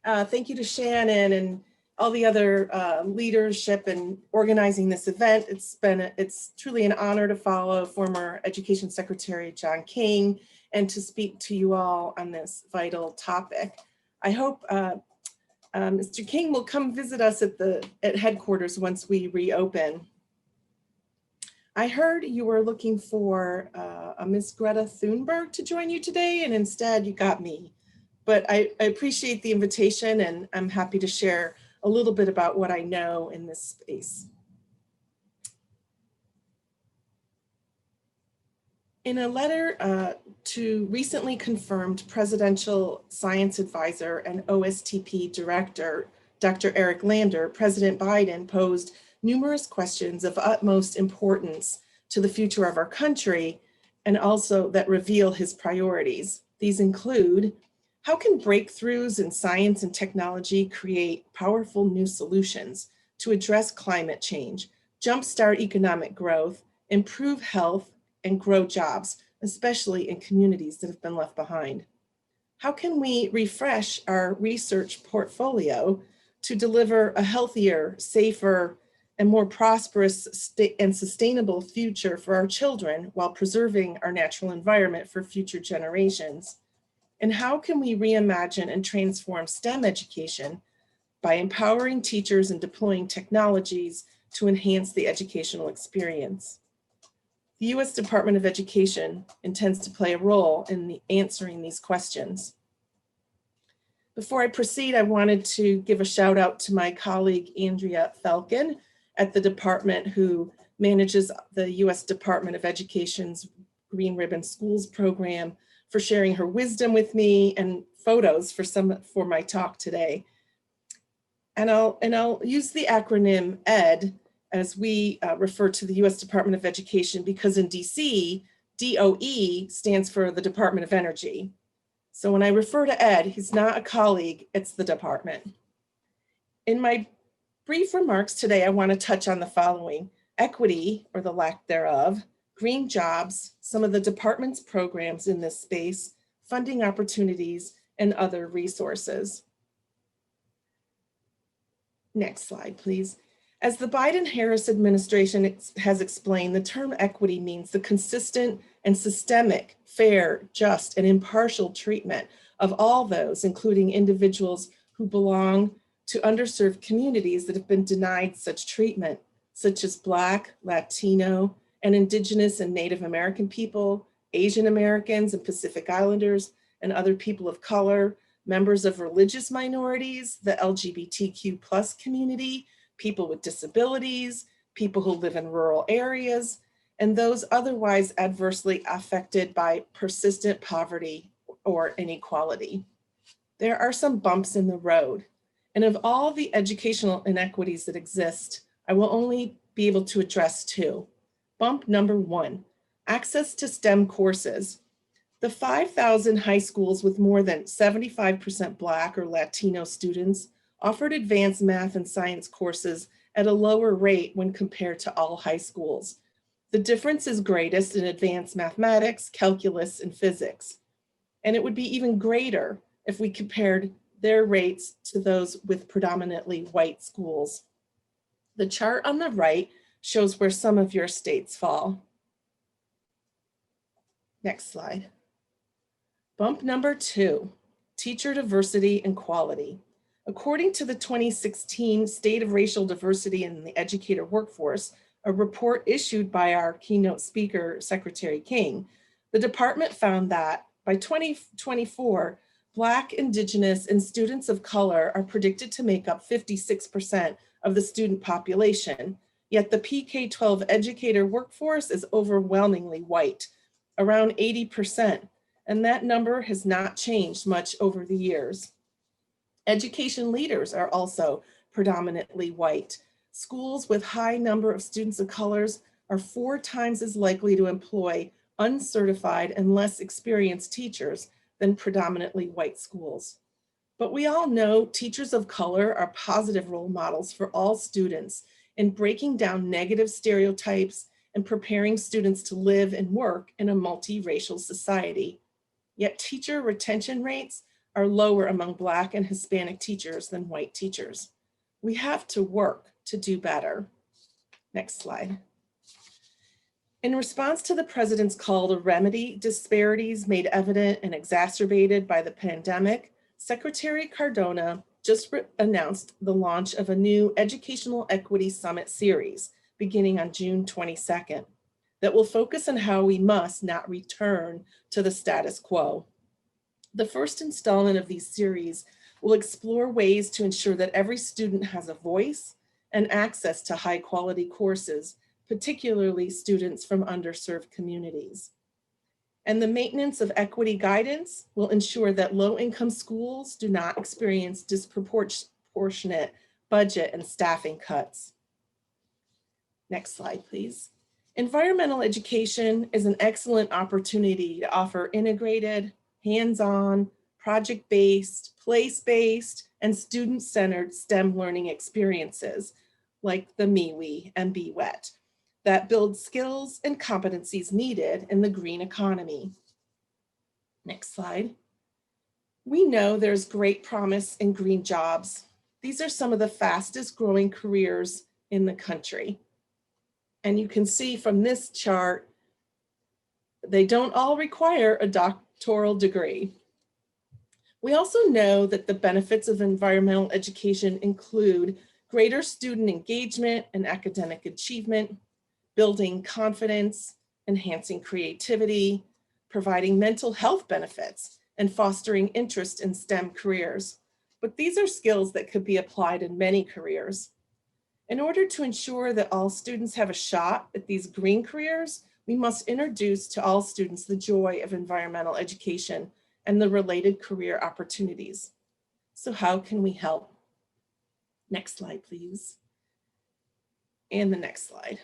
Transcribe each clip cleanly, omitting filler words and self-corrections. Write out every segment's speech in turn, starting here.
Thank you to Shannon and all the other leadership in organizing this event. It's truly an honor to follow former Education Secretary John King and to speak to you all on this vital topic. I hope Mr. King will come visit us at headquarters once we reopen. I heard you were looking for a Miss Greta Thunberg to join you today, and instead you got me. But I appreciate the invitation, and I'm happy to share a little bit about what I know in this space. In a letter to recently confirmed Presidential Science Advisor and OSTP Director, Dr. Eric Lander, President Biden posed numerous questions of utmost importance to the future of our country, and also that reveal his priorities. These include, how can breakthroughs in science and technology create powerful new solutions to address climate change, jumpstart economic growth, improve health, and grow jobs, especially in communities that have been left behind? How can we refresh our research portfolio to deliver a healthier, safer, and more prosperous and sustainable future for our children while preserving our natural environment for future generations? And how can we reimagine and transform STEM education by empowering teachers and deploying technologies to enhance the educational experience? The U.S. Department of Education intends to play a role in answering these questions. Before I proceed, I wanted to give a shout out to my colleague, Andrea Falcon, at the department, who manages the U.S. Department of Education's Green Ribbon Schools program, for sharing her wisdom with me and photos for my talk today. And I'll use the acronym ED as we refer to the U.S. Department of Education, because in DC, DOE stands for the Department of Energy. So when I refer to Ed, he's not a colleague, it's the department. In my brief remarks today, I want to touch on the following: equity, or the lack thereof, green jobs, some of the department's programs in this space, funding opportunities, and other resources. Next slide, please. As the Biden-Harris administration has explained, the term equity means the consistent and systemic, fair, just, and impartial treatment of all those, including individuals who belong to underserved communities that have been denied such treatment, such as Black, Latino, and Indigenous and Native American people, Asian Americans and Pacific Islanders, and other people of color, members of religious minorities, the LGBTQ+ community, people with disabilities, people who live in rural areas, and those otherwise adversely affected by persistent poverty or inequality. There are some bumps in the road, and of all the educational inequities that exist, I will only be able to address two. Bump number one, access to STEM courses. The 5,000 high schools with more than 75% Black or Latino students offered advanced math and science courses at a lower rate when compared to all high schools. The difference is greatest in advanced mathematics, calculus, and physics. And it would be even greater if we compared their rates to those with predominantly white schools. The chart on the right shows where some of your states fall. Next slide. Bump number two, teacher diversity and quality. According to the 2016 State of Racial Diversity in the Educator Workforce, a report issued by our keynote speaker, Secretary King, the department found that by 2024, Black, Indigenous, and students of color are predicted to make up 56% of the student population, yet the PK-12 educator workforce is overwhelmingly white, around 80%, and that number has not changed much over the years. Education leaders are also predominantly white. Schools with high number of students of colors are 4 times as likely to employ uncertified and less experienced teachers than predominantly white schools. But we all know teachers of color are positive role models for all students in breaking down negative stereotypes and preparing students to live and work in a multiracial society. Yet teacher retention rates are lower among Black and Hispanic teachers than white teachers. We have to work to do better. Next slide. In response to the president's call to remedy disparities made evident and exacerbated by the pandemic, Secretary Cardona just announced the launch of a new Educational Equity Summit series beginning on June 22nd that will focus on how we must not return to the status quo. The first installment of these series will explore ways to ensure that every student has a voice and access to high quality courses, particularly students from underserved communities. And the maintenance of equity guidance will ensure that low-income schools do not experience disproportionate budget and staffing cuts. Next slide, please. Environmental education is an excellent opportunity to offer integrated, hands-on, project-based, place-based, and student-centered STEM learning experiences like the MeWe and BWET that build skills and competencies needed in the green economy. Next slide. We know there's great promise in green jobs. These are some of the fastest growing careers in the country. And you can see from this chart, they don't all require a doctoral degree. We also know that the benefits of environmental education include greater student engagement and academic achievement, building confidence, enhancing creativity, providing mental health benefits, and fostering interest in STEM careers. But these are skills that could be applied in many careers. In order to ensure that all students have a shot at these green careers, we must introduce to all students the joy of environmental education and the related career opportunities. So how can we help? Next slide, please. And the next slide.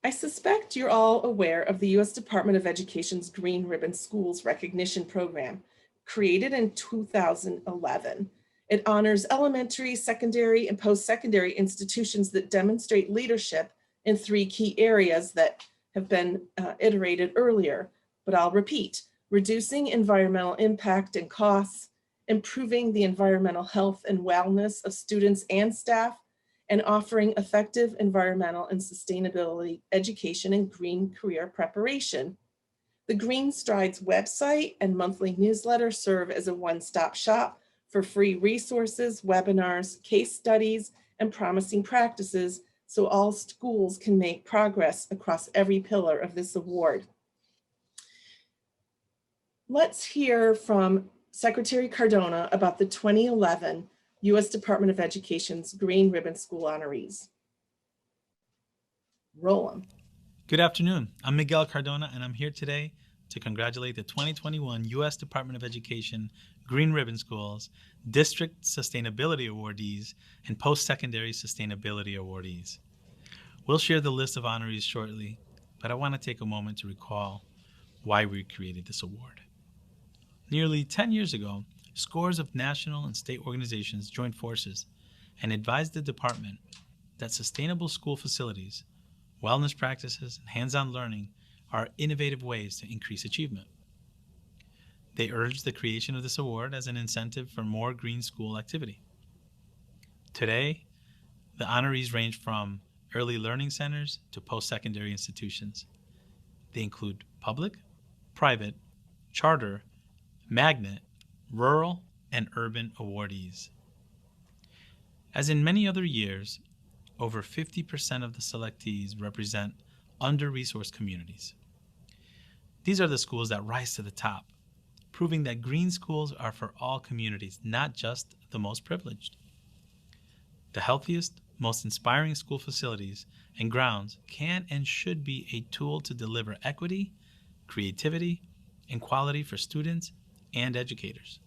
I suspect you're all aware of the U.S. Department of Education's Green Ribbon Schools Recognition Program, created in 2011. It honors elementary, secondary, and post-secondary institutions that demonstrate leadership in 3 key areas that have been iterated earlier, but I'll repeat: reducing environmental impact and costs, improving the environmental health and wellness of students and staff, and offering effective environmental and sustainability education and green career preparation. The Green Strides website and monthly newsletter serve as a one-stop shop for free resources, webinars, case studies, and promising practices so all schools can make progress across every pillar of this award. Let's hear from Secretary Cardona about the 2011 U.S. Department of Education's Green Ribbon School honorees. Roll 'em. Good afternoon. I'm Miguel Cardona, and I'm here today to congratulate the 2021 U.S. Department of Education Green Ribbon Schools District Sustainability Awardees and Post-Secondary Sustainability Awardees. We'll share the list of honorees shortly, but I want to take a moment to recall why we created this award. Nearly 10 years ago, scores of national and state organizations joined forces and advised the department that sustainable school facilities, wellness practices, and hands-on learning are innovative ways to increase achievement. They urged the creation of this award as an incentive for more green school activity. Today, the honorees range from early learning centers to post-secondary institutions. They include public, private, charter, magnet, rural, and urban awardees. As in many other years, over 50% of the selectees represent under-resourced communities. These are the schools that rise to the top, proving that green schools are for all communities, not just the most privileged. The healthiest, most inspiring school facilities and grounds can and should be a tool to deliver equity, creativity, and quality for students and educators.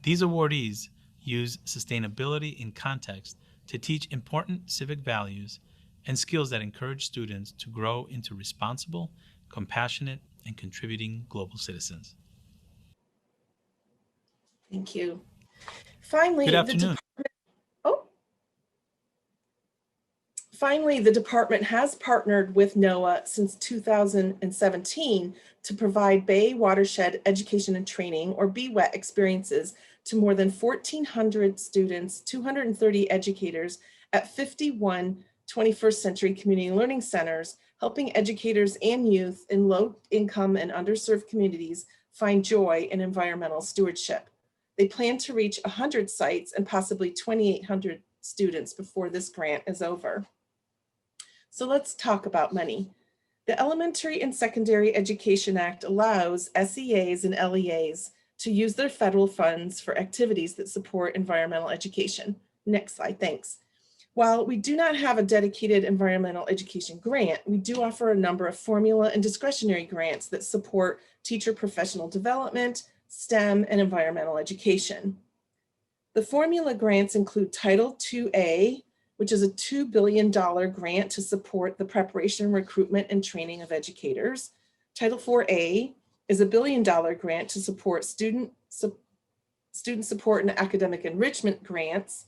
These awardees use sustainability in context to teach important civic values and skills that encourage students to grow into responsible, compassionate, and contributing global citizens. Thank you. Finally, Good afternoon. Finally, the department has partnered with NOAA since 2017 to provide Bay Watershed Education and Training, or BWET, experiences to more than 1,400 students, 230 educators at 51 21st century community learning centers, helping educators and youth in low-income and underserved communities find joy in environmental stewardship. They plan to reach 100 sites and possibly 2,800 students before this grant is over. So let's talk about money. The Elementary and Secondary Education Act allows SEAs and LEAs to use their federal funds for activities that support environmental education. Next slide, thanks. While we do not have a dedicated environmental education grant, we do offer a number of formula and discretionary grants that support teacher professional development, STEM, and environmental education. The formula grants include Title IIA, which is a $2 billion grant to support the preparation, recruitment, and training of educators. Title IVA is a $1 billion grant to support student support and academic enrichment grants,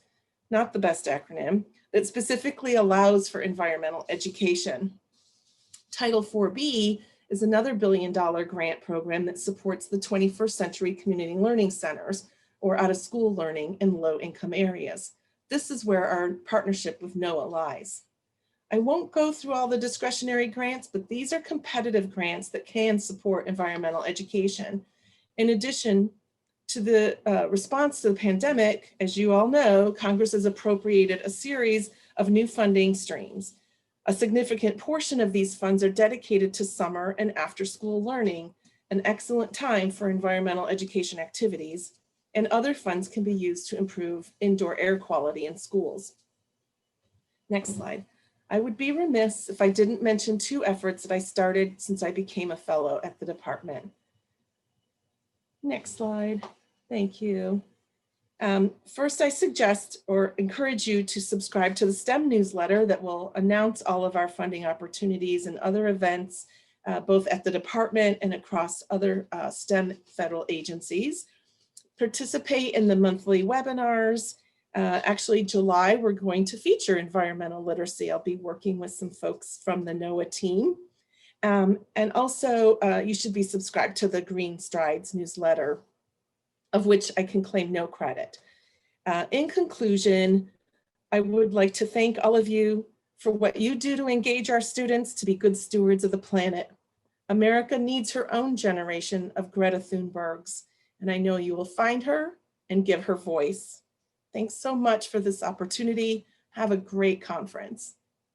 not the best acronym, that specifically allows for environmental education. Title IVB is another $1 billion grant program that supports the 21st century community learning centers, or out-of-school learning in low-income areas. This is where our partnership with NOAA lies. I won't go through all the discretionary grants, but these are competitive grants that can support environmental education. In addition to the response to the pandemic, as you all know, Congress has appropriated a series of new funding streams. A significant portion of these funds are dedicated to summer and after-school learning, an excellent time for environmental education activities, and other funds can be used to improve indoor air quality in schools. Next slide. I would be remiss if I didn't mention two efforts that I started since I became a fellow at the department. Next slide. Thank you. First, I suggest or encourage you to subscribe to the STEM newsletter that will announce all of our funding opportunities and other events, both at the department and across other STEM federal agencies. Participate in the monthly webinars. Actually, July, we're going to feature environmental literacy. I'll be working with some folks from the NOAA team. And also, you should be subscribed to the Green Strides newsletter, of which I can claim no credit. In conclusion, I would like to thank all of you for what you do to engage our students to be good stewards of the planet. America needs her own generation of Greta Thunbergs, and I know you will find her and give her voice. Thanks so much for this opportunity. Have a great conference.